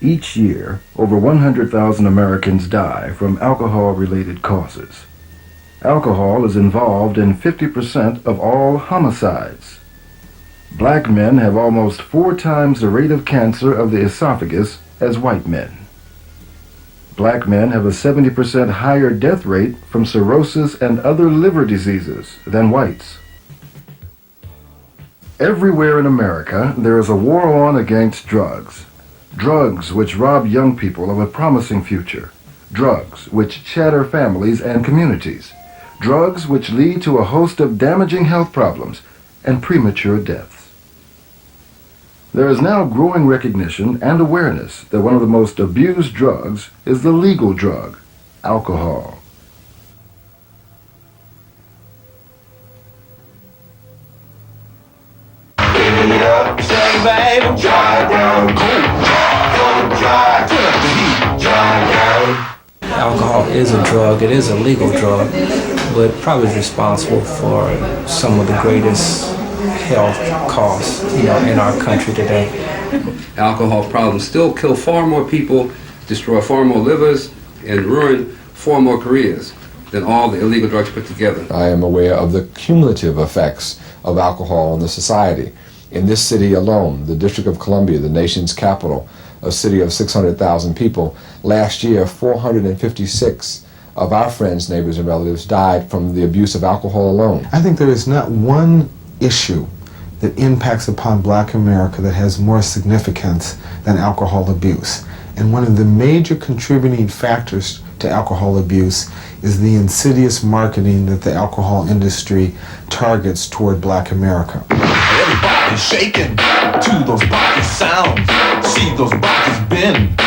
Each year, over 100,000 Americans die from alcohol-related causes. Alcohol is involved in 50% of all homicides. Black men have almost 4 times the rate of cancer of the esophagus as white men. Black men have a 70% higher death rate from cirrhosis and other liver diseases than whites. Everywhere in America, there is a war on against drugs. Drugs which rob young people of a promising future. Drugs which shatter families and communities. Drugs which lead to a host of damaging health problems and premature deaths. There is now growing recognition and awareness that one of the most abused drugs is the legal drug, alcohol. Alcohol is a drug, it is a legal drug, but probably responsible for some of the greatest health costs, in our country today. Alcohol problems still kill far more people, destroy far more livers, and ruin far more careers than all the illegal drugs put together. I am aware of the cumulative effects of alcohol on the society. In this city alone, the District of Columbia, the nation's capital, a city of 600,000 people, last year 456 of our friends, neighbors, and relatives died from the abuse of alcohol alone. I think there is not one issue that impacts upon Black America that has more significance than alcohol abuse. And one of the major contributing factors to alcohol abuse is the insidious marketing that the alcohol industry targets toward Black America. Everybody's shaking to those body sounds. See those bodies bend,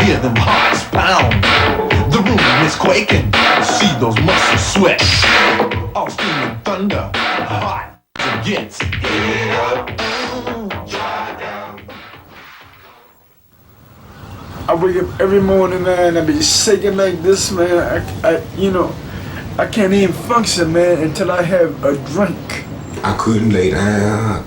hear them hearts pound. The room is quaking, see those muscles sweat. All screaming thunder, hot gets it up. I wake up every morning, man, I be shaking like this, man. I can't even function, man, until I have a drink. I couldn't lay down,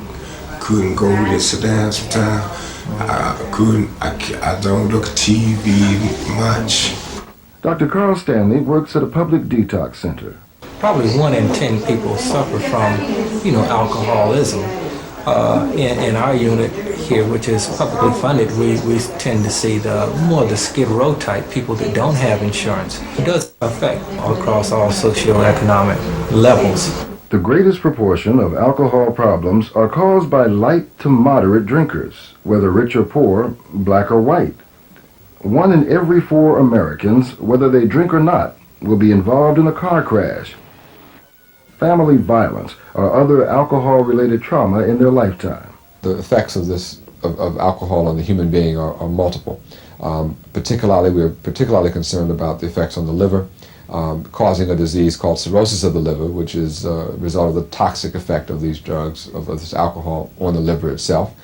couldn't go really sit down sometimes. I don't look at TV much. Dr. Carl Stanley works at a public detox center. Probably 1 in 10 people suffer from, alcoholism. In our unit here, which is publicly funded, we tend to see more the Skid Row type people that don't have insurance. It does affect across all socioeconomic levels. The greatest proportion of alcohol problems are caused by light to moderate drinkers, whether rich or poor, black or white. 1 in every 4 Americans, whether they drink or not, will be involved in a car crash, family violence, or other alcohol-related trauma in their lifetime. The effects of alcohol on the human being are multiple. We're particularly concerned about the effects on the liver, causing a disease called cirrhosis of the liver, which is a result of the toxic effect of these drugs, of this alcohol on the liver itself.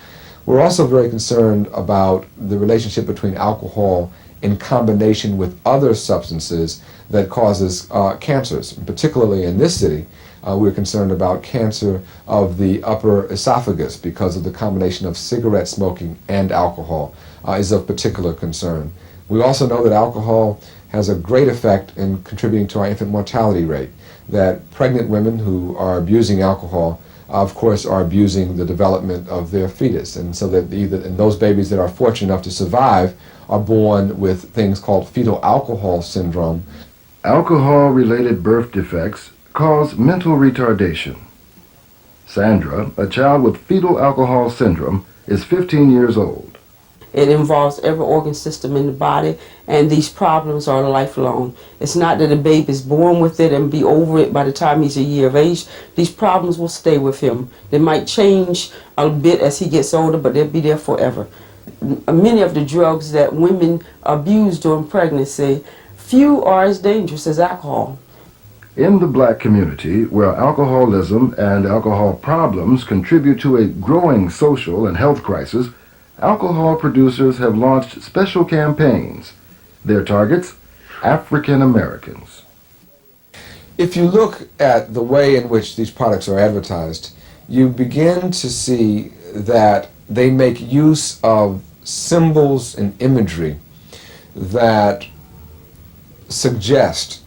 We're also very concerned about the relationship between alcohol in combination with other substances that causes cancers. Particularly in this city, we're concerned about cancer of the upper esophagus because of the combination of cigarette smoking and alcohol is of particular concern. We also know that alcohol has a great effect in contributing to our infant mortality rate, that pregnant women who are abusing alcohol, of course, are abusing the development of their fetus, and so that and those babies that are fortunate enough to survive are born with things called fetal alcohol syndrome. Alcohol-related birth defects cause mental retardation. Sandra, a child with fetal alcohol syndrome, is 15 years old. It involves every organ system in the body, and these problems are lifelong. It's not that a baby is born with it and be over it by the time he's a year of age. These problems will stay with him. They might change a bit as he gets older, but they'll be there forever. Many of the drugs that women abuse during pregnancy, few are as dangerous as alcohol. In the Black community, where alcoholism and alcohol problems contribute to a growing social and health crisis, alcohol producers have launched special campaigns. Their targets, African Americans. If you look at the way in which these products are advertised, you begin to see that they make use of symbols and imagery that suggest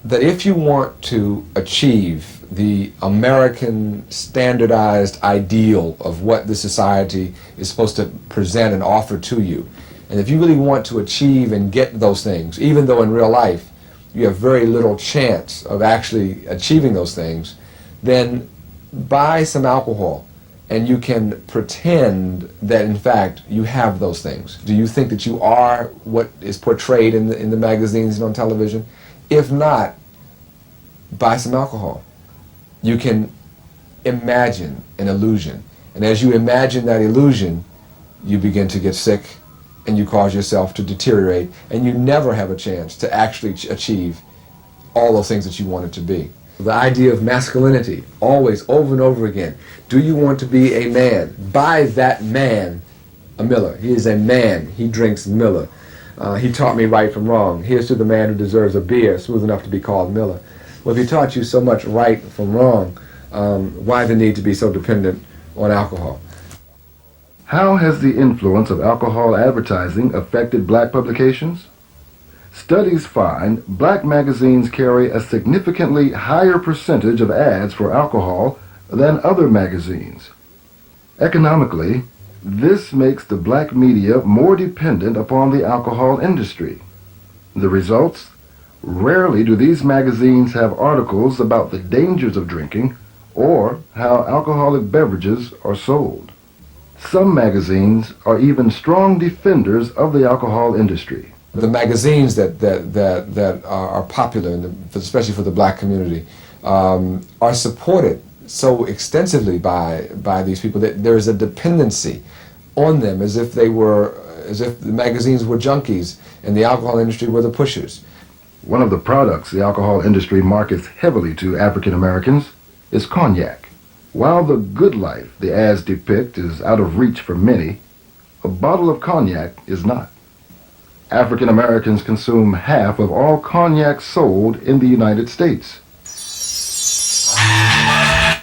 that if you want to achieve the American standardized ideal of what the society is supposed to present and offer to you, and if you really want to achieve and get those things, even though in real life you have very little chance of actually achieving those things, then buy some alcohol and you can pretend that in fact you have those things. Do you think that you are what is portrayed in the magazines and on television? If not, buy some alcohol. You can imagine an illusion. And as you imagine that illusion, you begin to get sick and you cause yourself to deteriorate, and you never have a chance to actually achieve all those things that you want it to be. The idea of masculinity, always, over and over again. Do you want to be a man? Buy that man a Miller. He is a man. He drinks Miller. He taught me right from wrong. Here's to the man who deserves a beer smooth enough to be called Miller. Well, if he taught you so much right from wrong, why the need to be so dependent on alcohol? How has the influence of alcohol advertising affected black publications? Studies find black magazines carry a significantly higher percentage of ads for alcohol than other magazines. Economically, this makes the black media more dependent upon the alcohol industry. The results? Rarely do these magazines have articles about the dangers of drinking or how alcoholic beverages are sold. Some magazines are even strong defenders of the alcohol industry. The magazines that are popular, especially for the black community, are supported so extensively by these people that there is a dependency on them, as if the magazines were junkies and the alcohol industry were the pushers. One of the products the alcohol industry markets heavily to African Americans is cognac. While the good life the ads depict is out of reach for many, a bottle of cognac is not. African Americans consume half of all cognac sold in the United States.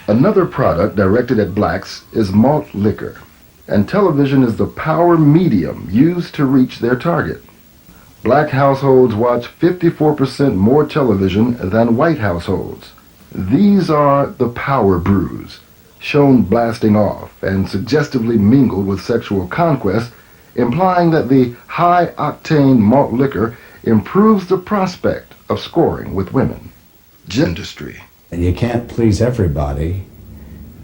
Another product directed at blacks is malt liquor, and television is the power medium used to reach their target. Black households watch 54% more television than white households. These are the power brews, shown blasting off and suggestively mingled with sexual conquest, implying that the high-octane malt liquor improves the prospect of scoring with women. Industry. You can't please everybody,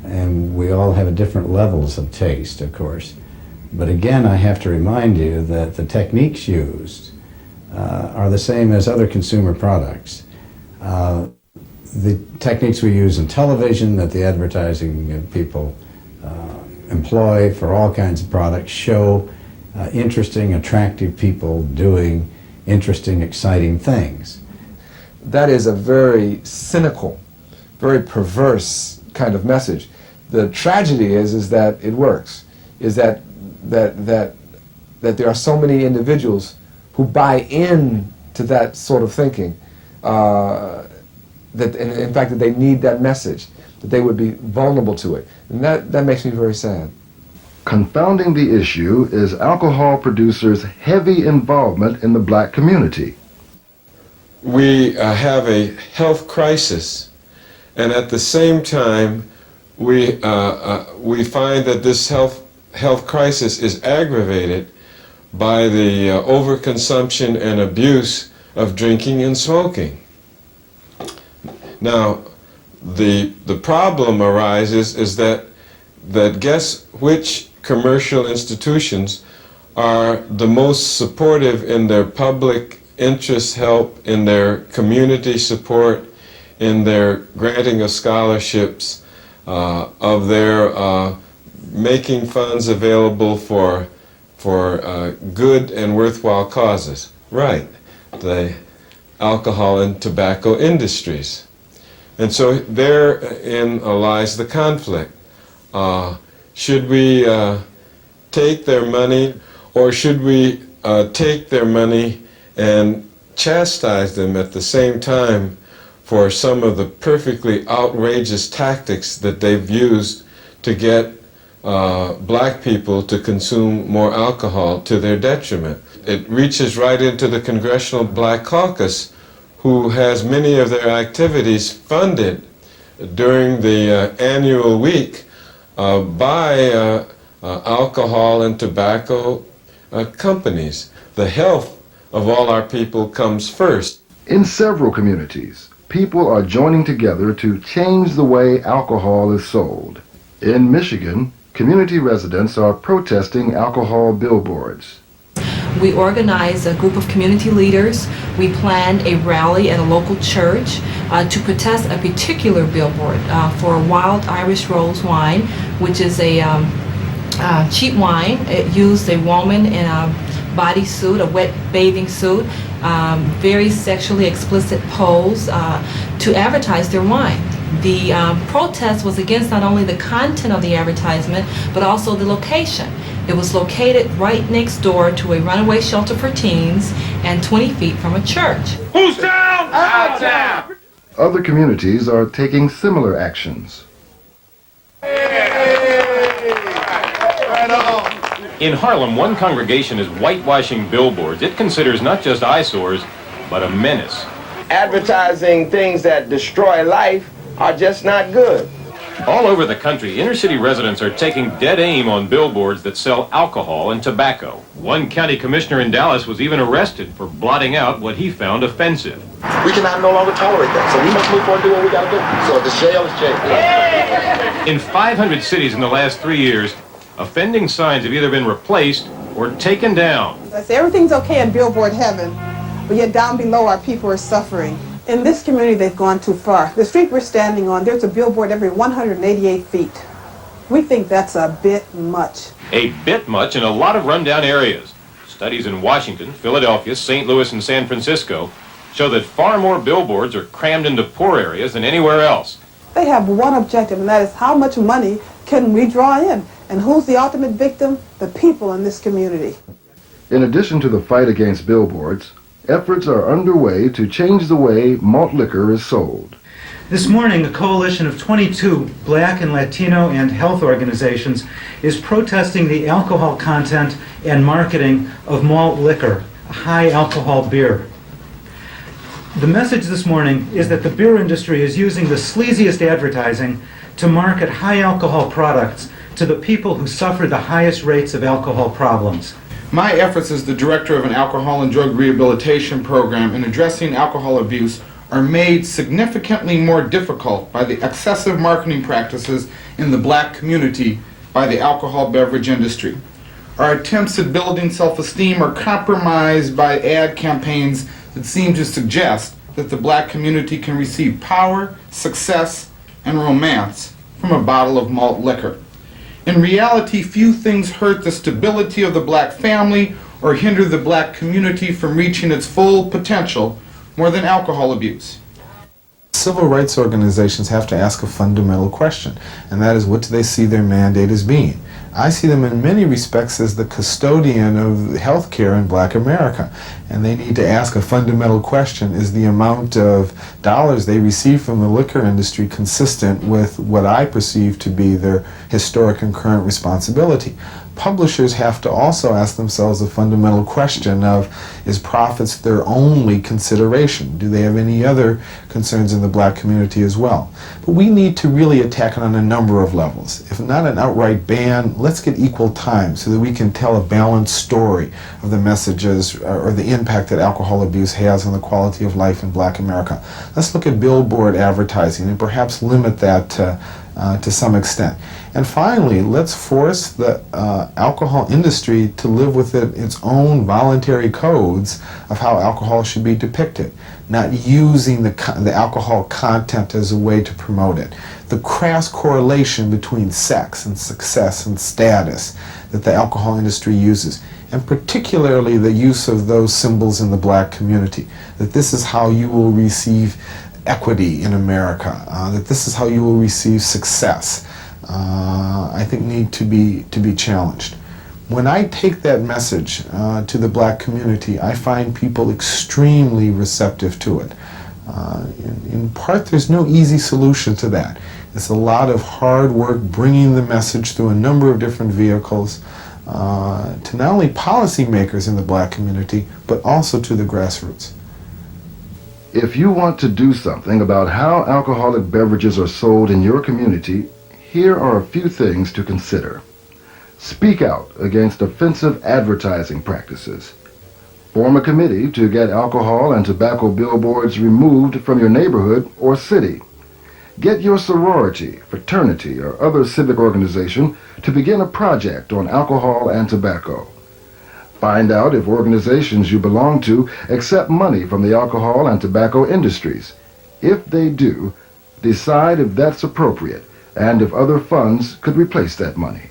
and we all have different levels of taste, of course. But again, I have to remind you that the techniques used are the same as other consumer products. The techniques we use in television that the advertising people employ for all kinds of products show interesting, attractive people doing interesting, exciting things. That is a very cynical, very perverse kind of message. The tragedy is that it works, is that there are so many individuals who buy in to that sort of thinking, that in fact that they need that message, that they would be vulnerable to it. And that makes me very sad. Confounding the issue is alcohol producers' heavy involvement in the black community. We have a health crisis, and at the same time we find that this health crisis is aggravated by the overconsumption and abuse of drinking and smoking. Now, the problem arises is that guess which commercial institutions are the most supportive in their public interest help, in their community support, in their granting of scholarships, of their making funds available for good and worthwhile causes. Right, the alcohol and tobacco industries. And so therein lies the conflict. Should we take their money, or should we take their money and chastise them at the same time for some of the perfectly outrageous tactics that they've used to get black people to consume more alcohol to their detriment. It reaches right into the Congressional Black Caucus, who has many of their activities funded during the annual week by alcohol and tobacco companies. The health of all our people comes first. In several communities, people are joining together to change the way alcohol is sold. In Michigan, community residents are protesting alcohol billboards. We organized a group of community leaders. We planned a rally at a local church to protest a particular billboard for Wild Irish Rose wine, which is a cheap wine. It used a woman in a bodysuit, a wet bathing suit, very sexually explicit pose to advertise their wine. The protest was against not only the content of the advertisement, but also the location. It was located right next door to a runaway shelter for teens and 20 feet from a church. Who's down? Out down! Other communities are taking similar actions. In Harlem, one congregation is whitewashing billboards it considers not just eyesores, but a menace. Advertising things that destroy life are just not good. All over the country, inner-city residents are taking dead aim on billboards that sell alcohol and tobacco. One county commissioner in Dallas was even arrested for blotting out what he found offensive. We cannot no longer tolerate that, so we must move forward and do what we got to do. So if the jail is jail. In 500 cities in the last 3 years, offending signs have either been replaced or taken down. I say everything's okay in billboard heaven, but yet down below our people are suffering. In this community, they've gone too far. The street we're standing on, there's a billboard every 188 feet. We think that's a bit much. A bit much in a lot of rundown areas. Studies in Washington, Philadelphia, St. Louis, and San Francisco show that far more billboards are crammed into poor areas than anywhere else. They have one objective, and that is how much money can we draw in? And who's the ultimate victim? The people in this community. In addition to the fight against billboards, efforts are underway to change the way malt liquor is sold. This morning, a coalition of 22 Black and Latino and health organizations is protesting the alcohol content and marketing of malt liquor, a high alcohol beer. The message this morning is that the beer industry is using the sleaziest advertising to market high alcohol products to the people who suffer the highest rates of alcohol problems. My efforts as the director of an alcohol and drug rehabilitation program in addressing alcohol abuse are made significantly more difficult by the excessive marketing practices in the black community by the alcohol beverage industry. Our attempts at building self-esteem are compromised by ad campaigns that seem to suggest that the black community can receive power, success, and romance from a bottle of malt liquor. In reality, few things hurt the stability of the black family or hinder the black community from reaching its full potential more than alcohol abuse. Civil rights organizations have to ask a fundamental question, and that is, what do they see their mandate as being? I see them in many respects as the custodian of health care in black America, and they need to ask a fundamental question: is the amount of dollars they receive from the liquor industry consistent with what I perceive to be their historic and current responsibility? Publishers have to also ask themselves a fundamental question of, is profits their only consideration? Do they have any other concerns in the black community as well? But we need to really attack it on a number of levels. If not an outright ban, let's get equal time so that we can tell a balanced story of the messages or the impact that alcohol abuse has on the quality of life in black America. Let's look at billboard advertising and perhaps limit that to some extent. And finally, let's force the alcohol industry to live within its own voluntary codes of how alcohol should be depicted, not using the alcohol content as a way to promote it. The crass correlation between sex and success and status that the alcohol industry uses, and particularly the use of those symbols in the black community, that this is how you will receive equity in America, that this is how you will receive success, I think need to be challenged. When I take that message to the black community, I find people extremely receptive to it. In part, there's no easy solution to that. It's a lot of hard work bringing the message through a number of different vehicles to not only policymakers in the black community, but also to the grassroots. If you want to do something about how alcoholic beverages are sold in your community, here are a few things to consider. Speak out against offensive advertising practices. Form a committee to get alcohol and tobacco billboards removed from your neighborhood or city. Get your sorority, fraternity, or other civic organization to begin a project on alcohol and tobacco. Find out if organizations you belong to accept money from the alcohol and tobacco industries. If they do, decide if that's appropriate and if other funds could replace that money.